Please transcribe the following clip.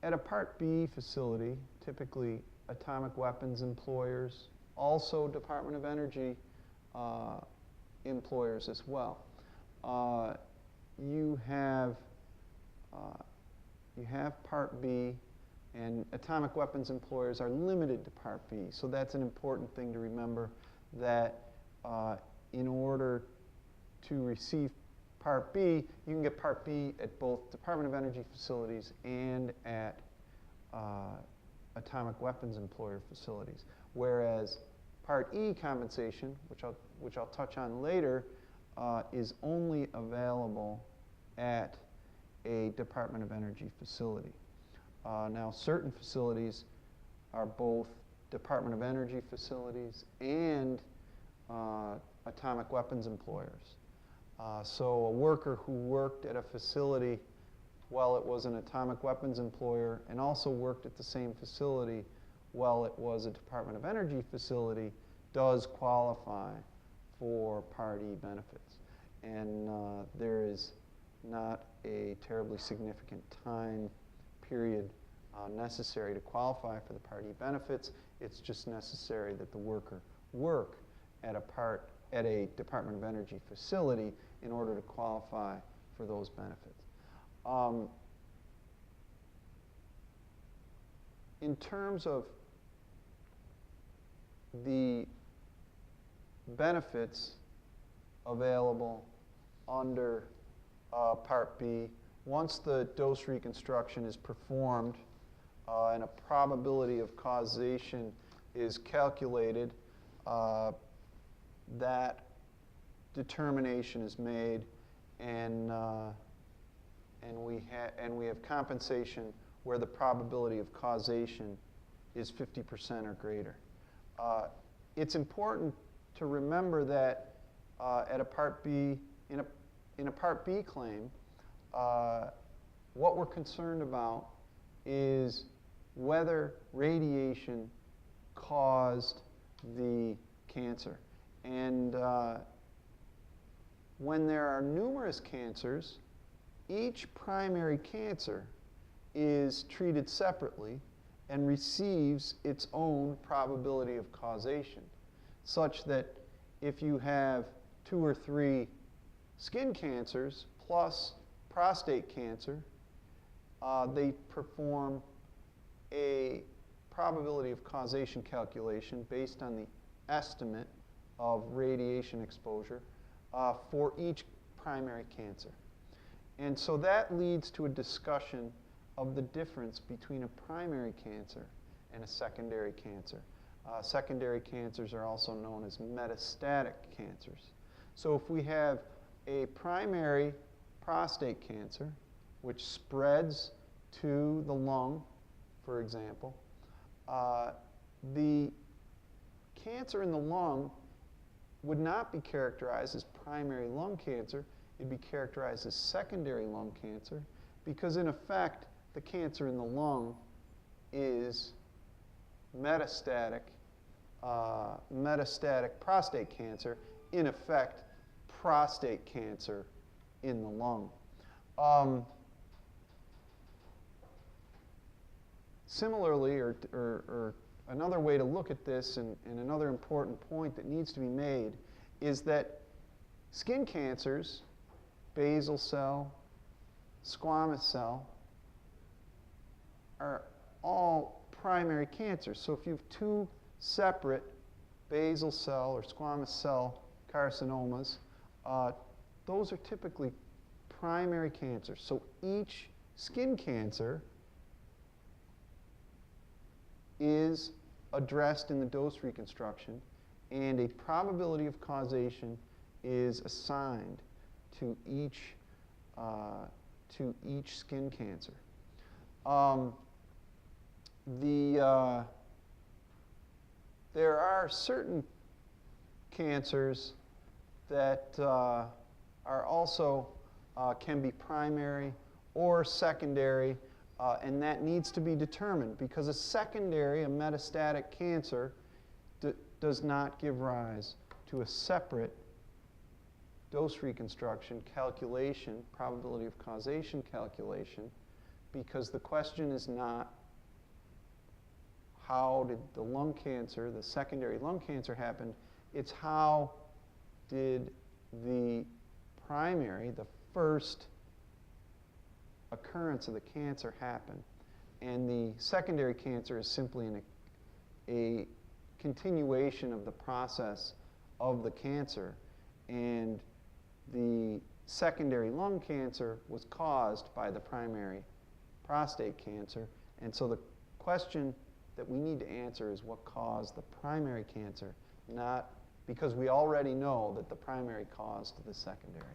At a Part B facility, typically atomic weapons employers, also Department of Energy employers as well. You have Part B, and atomic weapons employers are limited to Part B. So that's an important thing to remember, that in order to receive Part B, you can get Part B at both Department of Energy facilities and at atomic weapons employer facilities. Whereas Part E compensation, which I'll touch on later, is only available at a Department of Energy facility. Now, certain facilities are both Department of Energy facilities and atomic weapons employers. So a worker who worked at a facility while it was an atomic weapons employer and also worked at the same facility while it was a Department of Energy facility does qualify for Part E benefits. And there is not a terribly significant time period necessary to qualify for the Part E benefits. It's just necessary that the worker work at a Department of Energy facility in order to qualify for those benefits. In terms of the benefits available under Part B, once the dose reconstruction is performed and a probability of causation is calculated, that determination is made, and we have compensation where the probability of causation is 50% or greater. It's important to remember that at a Part B, in a Part B claim, what we're concerned about is whether radiation caused the cancer. And when there are numerous cancers, each primary cancer is treated separately and receives its own probability of causation, such that if you have 2 or 3 skin cancers plus prostate cancer, they perform a probability of causation calculation based on the estimate of radiation exposure for each primary cancer. And so that leads to a discussion of the difference between a primary cancer and a secondary cancer. Secondary cancers are also known as metastatic cancers. So if we have a primary prostate cancer, which spreads to the lung, for example, the cancer in the lung would not be characterized as primary lung cancer. It'd be characterized as secondary lung cancer because, in effect, the cancer in the lung is metastatic prostate cancer, in effect, prostate cancer in the lung. Similarly, or another way to look at this, and another important point that needs to be made, is that skin cancers, basal cell, squamous cell, are all primary cancers. So if you have 2 separate basal cell or squamous cell carcinomas, those are typically primary cancers. So each skin cancer is addressed in the dose reconstruction, and a probability of causation is assigned to each skin cancer. There are certain cancers that are also can be primary or secondary, and that needs to be determined because a metastatic cancer does not give rise to a separate dose reconstruction calculation, probability of causation calculation, because the question is not how did the lung cancer, the secondary lung cancer happen, it's how did the primary, the first occurrence of the cancer happen. And the secondary cancer is simply a continuation of the process of the cancer. And the secondary lung cancer was caused by the primary prostate cancer. And so the question that we need to answer is what caused the primary cancer, not because we already know that the primary caused the secondary.